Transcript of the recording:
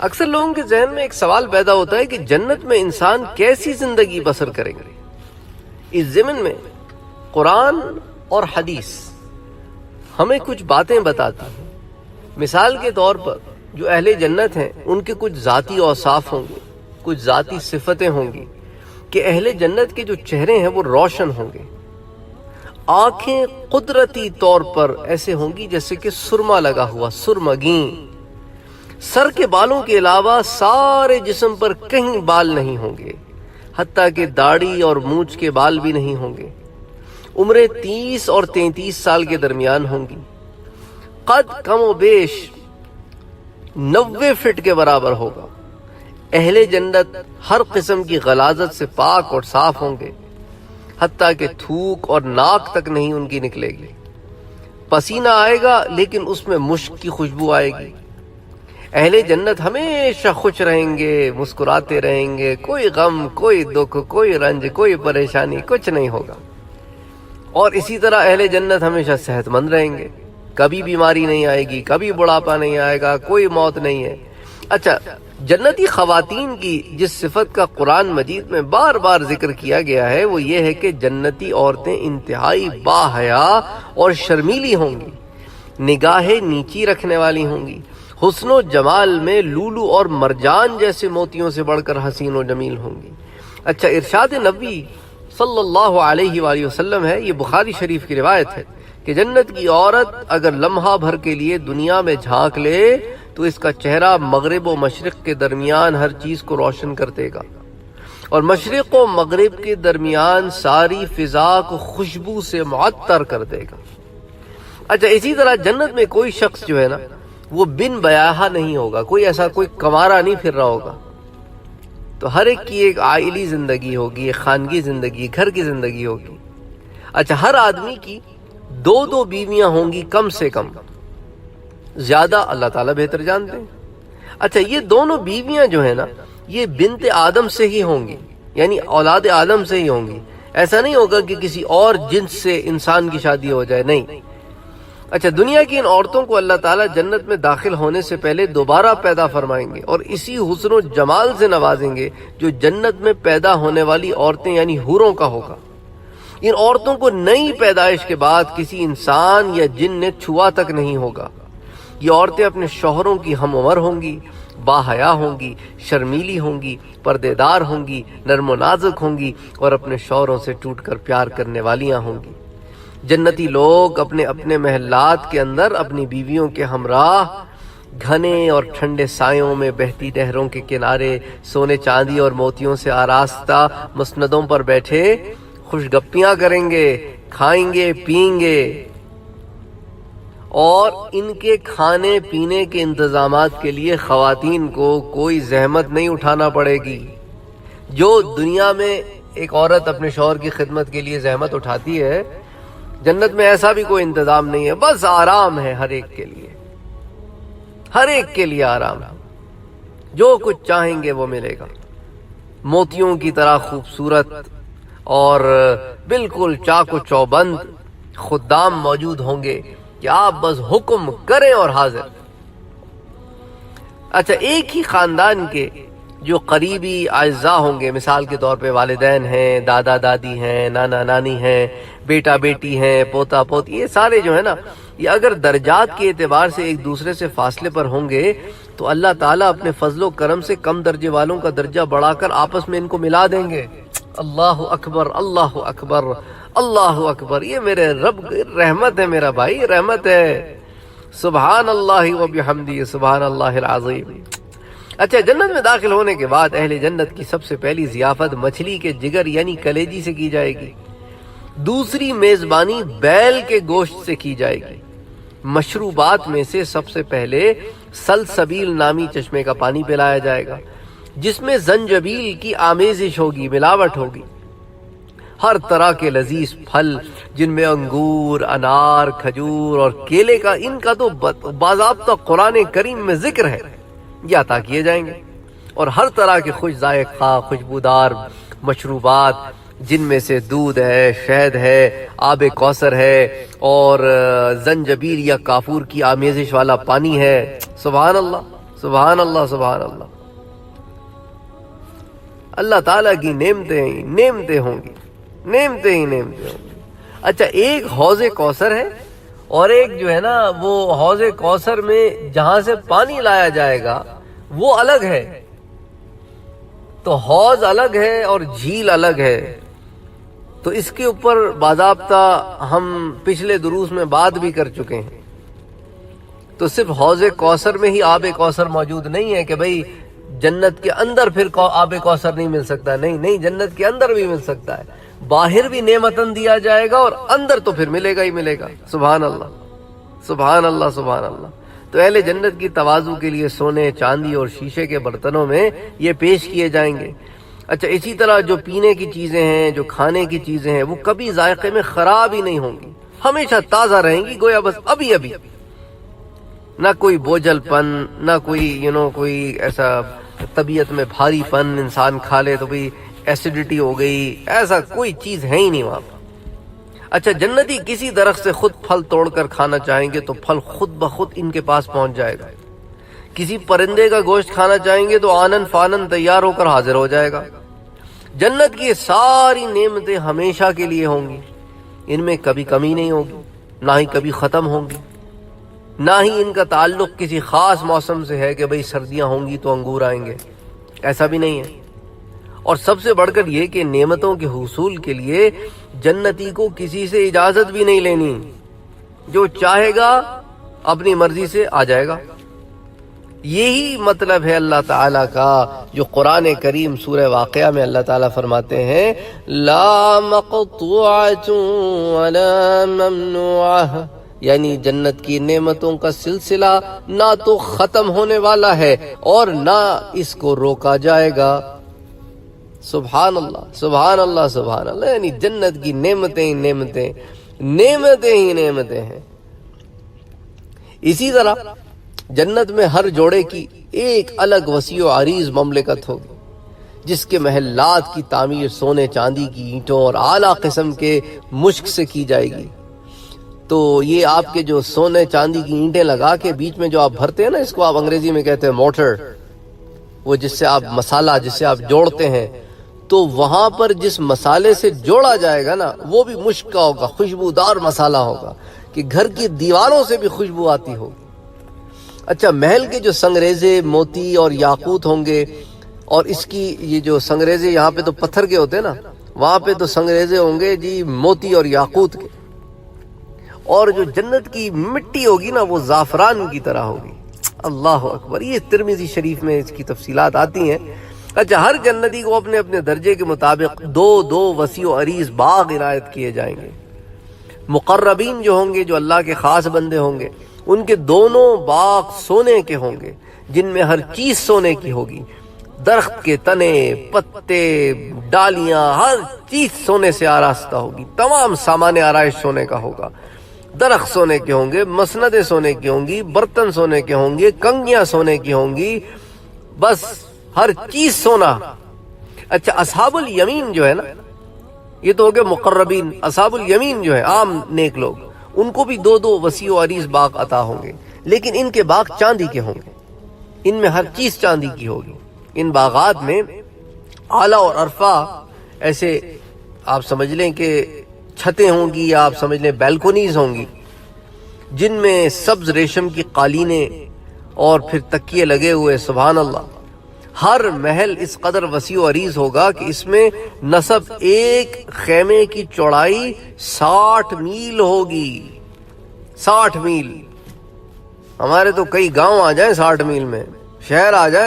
اکثر لوگوں کے ذہن میں ایک سوال پیدا ہوتا ہے کہ جنت میں انسان کیسی زندگی بسر کریں گے۔ اس ضمن میں قرآن اور حدیث ہمیں کچھ باتیں بتاتی ہیں۔ مثال کے طور پر جو اہل جنت ہیں ان کے کچھ ذاتی اوصاف ہوں گے، کچھ ذاتی صفتیں ہوں گی کہ اہل جنت کے جو چہرے ہیں وہ روشن ہوں گے، آنکھیں قدرتی طور پر ایسے ہوں گی جیسے کہ سرما لگا ہوا، سرمگیں۔ سر کے بالوں کے علاوہ سارے جسم پر کہیں بال نہیں ہوں گے، حتیٰ کہ داڑھی اور مونچھ کے بال بھی نہیں ہوں گے۔ عمریں 30 اور 33 سال کے درمیان ہوں گی۔ قد کم و بیش 90 فٹ کے برابر ہوگا۔ اہل جنت ہر قسم کی غلاظت سے پاک اور صاف ہوں گے، حتیٰ کہ تھوک اور ناک تک نہیں ان کی نکلے گی۔ پسینہ آئے گا لیکن اس میں مشک کی خوشبو آئے گی۔ اہل جنت ہمیشہ خوش رہیں گے، مسکراتے رہیں گے، کوئی غم، کوئی دکھ، کوئی رنج، کوئی پریشانی کچھ نہیں ہوگا۔ اور اسی طرح اہل جنت ہمیشہ صحت مند رہیں گے، کبھی بیماری نہیں آئے گی، کبھی بڑھاپا نہیں آئے گا، کوئی موت نہیں ہے۔ اچھا، جنتی خواتین کی جس صفت کا قرآن مجید میں بار بار ذکر کیا گیا ہے وہ یہ ہے کہ جنتی عورتیں انتہائی باحیا اور شرمیلی ہوں گی، نگاہیں نیچی رکھنے والی ہوں گی، حسن و جمال میں لولو اور مرجان جیسے موتیوں سے بڑھ کر حسین و جمیل ہوں گی۔ اچھا، ارشاد نبی صلی اللہ علیہ وآلہ وسلم ہے، یہ بخاری شریف کی روایت ہے کہ جنت کی عورت اگر لمحہ بھر کے لیے دنیا میں جھانک لے تو اس کا چہرہ مغرب و مشرق کے درمیان ہر چیز کو روشن کر دے گا، اور مشرق و مغرب کے درمیان ساری فضا کو خوشبو سے معطر کر دے گا۔ اچھا، اسی طرح جنت میں کوئی شخص جو ہے نا وہ بن بیاہا نہیں ہوگا، کوئی ایسا کوئی کنوارا نہیں پھر رہا ہوگا۔ تو ہر ایک کی ایک عائلی زندگی ہوگی، ایک خانگی زندگی، گھر کی زندگی ہوگی۔ اچھا، ہر آدمی کی 2 بیویاں ہوں گی کم سے کم، زیادہ اللہ تعالیٰ بہتر جانتے ہیں۔ اچھا، یہ دونوں بیویاں جو ہیں نا یہ بنت آدم سے ہی ہوں گی، یعنی اولاد آدم سے ہی ہوں گی۔ ایسا نہیں ہوگا کہ کسی اور جنس سے انسان کی شادی ہو جائے، نہیں۔ اچھا، دنیا کی ان عورتوں کو اللہ تعالیٰ جنت میں داخل ہونے سے پہلے دوبارہ پیدا فرمائیں گے اور اسی حسن و جمال سے نوازیں گے جو جنت میں پیدا ہونے والی عورتیں یعنی حوروں کا ہوگا۔ ان عورتوں کو نئی پیدائش کے بعد کسی انسان یا جن نے چھوا تک نہیں ہوگا۔ یہ عورتیں اپنے شوہروں کی ہم عمر ہوں گی، باحیا ہوں گی، شرمیلی ہوں گی، پردے دار ہوں گی، نرم و نازک ہوں گی اور اپنے شوہروں سے ٹوٹ کر پیار کرنے والیاں ہوں گی۔ جنتی لوگ اپنے اپنے محلات کے اندر اپنی بیویوں کے ہمراہ گھنے اور ٹھنڈے سایوں میں بہتی نہروں کے کنارے سونے چاندی اور موتیوں سے آراستہ مسندوں پر بیٹھے خوش گپیاں کریں گے، کھائیں گے، پئیں گے، اور ان کے کھانے پینے کے انتظامات کے لیے خواتین کو کوئی زحمت نہیں اٹھانا پڑے گی۔ جو دنیا میں ایک عورت اپنے شوہر کی خدمت کے لیے زحمت اٹھاتی ہے، جنت میں ایسا بھی کوئی انتظام نہیں ہے، بس آرام ہے ہر ایک کے لیے، ہر ایک کے لیے آرام ہے، جو کچھ چاہیں گے وہ ملے گا۔ موتیوں کی طرح خوبصورت اور بالکل چاق و چوبند خدام موجود ہوں گے کہ آپ بس حکم کریں اور حاضر۔ اچھا، ایک ہی خاندان کے جو قریبی اعزاء ہوں گے، مثال کے طور پہ والدین ہیں، دادا دادی ہیں، نانا نانی ہیں، بیٹا بیٹی ہیں، پوتا پوتی، یہ سارے جو ہے نا یہ اگر درجات کے اعتبار سے ایک دوسرے سے فاصلے پر ہوں گے تو اللہ تعالیٰ اپنے فضل و کرم سے کم درجے والوں کا درجہ بڑھا کر آپس میں ان کو ملا دیں گے۔ اللہ اکبر، اللہ اکبر، اللہ اکبر، یہ میرے رب رحمت ہے، میرا بھائی رحمت ہے۔ سبحان اللہ و بحمدہ، سبحان اللہ العظیم۔ اچھا، جنت میں داخل ہونے کے بعد اہل جنت کی سب سے پہلی ضیافت مچھلی کے جگر یعنی کلیجی سے کی جائے گی، دوسری میزبانی بیل کے گوشت سے کی جائے گی۔ مشروبات میں سے سب سے پہلے سلسبیل نامی چشمے کا پانی پلایا جائے گا جس میں زنجبیل کی آمیزش ہوگی، ملاوٹ ہوگی۔ ہر طرح کے لذیذ پھل جن میں انگور، انار، کھجور اور کیلے کا، ان کا تو باضابطہ قرآن کریم میں ذکر ہے، یہ عطا کیے جائیں گے۔ اور ہر طرح کے خوش ذائقہ خوشبودار مشروبات جن میں سے دودھ ہے، شہد ہے، آب کوثر ہے اور زنجبیل یا کافور کی آمیزش والا پانی ہے۔ سبحان اللہ۔ سبحان اللہ سبحان اللہ. اللہ تعالیٰ کی نعمتیں ہی نعمتیں ہوں گی، نعمتیں ہی نعمتیں ہوں گی. اچھا، ایک حوض کوثر ہے اور ایک جو ہے نا وہ حوض کوثر میں جہاں سے پانی لایا جائے گا وہ الگ ہے. تو حوض الگ ہے اور جھیل الگ ہے. تو اس کے اوپر باضابطہ ہم پچھلے دروس میں بات بھی کر چکے ہیں. تو صرف حوض کوثر میں ہی آب کوثر موجود نہیں ہے کہ بھئی جنت کے اندر پھر آب کوثر نہیں مل سکتا. نہیں، جنت کے اندر بھی مل سکتا ہے. باہر بھی نعمتن دیا جائے گا اور اندر تو پھر ملے گا ہی ملے گا. سبحان اللہ سبحان اللہ سبحان اللہ. تو اہل جنت کی تواضع کے لیے سونے، چاندی اور شیشے کے برتنوں میں یہ پیش کیے جائیں گے. اچھا، اسی طرح جو پینے کی چیزیں ہیں، جو کھانے کی چیزیں ہیں، وہ کبھی ذائقے میں خراب ہی نہیں ہوں گی، ہمیشہ تازہ رہیں گی، گویا بس ابھی ابھی. نہ کوئی بوجھل پن، نہ کوئی کوئی ایسا طبیعت میں بھاری پن، انسان کھا لے تو بھی ایسیڈیٹی ہو گئی، ایسا کوئی چیز ہے ہی نہیں وہاں پر. اچھا، جنتی کسی درخت سے خود پھل توڑ کر کھانا چاہیں گے تو پھل خود بخود ان کے پاس پہنچ جائے گا. کسی پرندے کا گوشت کھانا چاہیں گے تو آنن فانن تیار ہو کر حاضر ہو جائے گا. جنت کی ساری نعمتیں ہمیشہ کے لیے ہوں گی، ان میں کبھی کمی نہیں ہوگی، نہ ہی کبھی ختم ہوں گی. نہ ہی ان کا تعلق کسی خاص موسم سے ہے کہ بھئی سردیاں ہوں گی تو انگور آئیں گے، ایسا بھی نہیں ہے. اور سب سے بڑھ کر یہ کہ نعمتوں کے حصول کے لیے جنتی کو کسی سے اجازت بھی نہیں لینی، جو چاہے گا اپنی مرضی سے آ جائے گا. یہی مطلب ہے اللہ تعالیٰ کا جو قرآن کریم سورہ واقعہ میں اللہ تعالیٰ فرماتے ہیں لا مقطوعۃ ولا ممنوعہ، یعنی جنت کی نعمتوں کا سلسلہ نہ تو ختم ہونے والا ہے اور نہ اس کو روکا جائے گا. سبحان اللہ سبحان اللہ سبحان اللہ. یعنی جنت کی نعمتیں ہی نعمتیں، نعمتیں ہی نعمتیں ہیں. اسی طرح جنت میں ہر جوڑے کی ایک الگ وسیع و عریض مملکت ہوگی، جس کے محلات کی تعمیر سونے چاندی کی اینٹوں اور اعلیٰ قسم کے مشک سے کی جائے گی. تو یہ آپ کے جو سونے چاندی کی اینٹیں لگا کے بیچ میں جو آپ بھرتے ہیں نا، اس کو آپ انگریزی میں کہتے ہیں موٹر، وہ جس سے آپ مسالہ جس سے آپ جوڑتے ہیں، تو وہاں پر جس مسالے سے جوڑا جائے گا نا وہ بھی مشک کا ہوگا، خوشبودار مسالہ ہوگا کہ گھر کی دیواروں سے بھی خوشبو آتی ہوگی. اچھا، محل کے جو سنگریزے موتی اور یاقوت ہوں گے، اور اس کی یہ جو سنگریزے یہاں پہ تو پتھر کے ہوتے ہیں نا، وہاں پہ تو سنگریزے ہوں گے جی موتی اور یاقوت کے. اور جو جنت کی مٹی ہوگی نا وہ زعفران کی طرح ہوگی. اللہ اکبر. یہ ترمذی شریف میں اس کی تفصیلات آتی ہیں. اچھا، ہر جنتی کو اپنے اپنے درجے کے مطابق دو وسیع و عریض باغ عنایت کیے جائیں گے. مقربین جو ہوں گے، جو اللہ کے خاص بندے ہوں گے، ان کے دونوں باغ سونے کے ہوں گے، جن میں ہر چیز سونے کی ہوگی. درخت کے تنے، پتے، ڈالیاں، ہر چیز سونے سے آراستہ ہوگی. تمام سامان آرائش سونے کا ہوگا. درخت سونے کے ہوں گے، مسندیں سونے کی ہوں گی، برتن سونے کے ہوں گے، کنگیاں سونے کی ہوں گی، بس ہر چیز سونا. اچھا، اصحاب الیمین جو ہے نا، یہ تو ہو گئے مقربین. اصحاب الیمین جو ہے عام نیک لوگ، ان کو بھی دو وسیع و عریض باغ عطا ہوں گے، لیکن ان کے باغ چاندی کے ہوں گے. ان میں ہر چیز چاندی کی ہوگی. ان باغات میں اعلیٰ اور عرفہ ایسے آپ سمجھ لیں کہ چھتیں ہوں گی، یا آپ سمجھ لیں بیلکونیز ہوں گی، جن میں سبز ریشم کی قالینیں اور پھر تکیے لگے ہوئے. سبحان اللہ. ہر محل اس قدر وسیع و عریض ہوگا کہ اس میں نصب ایک خیمے کی چوڑائی 60 میل ہوگی. 60 میل. ہمارے تو کئی گاؤں آ جائیں 60 میل میں، شہر آ جائیں.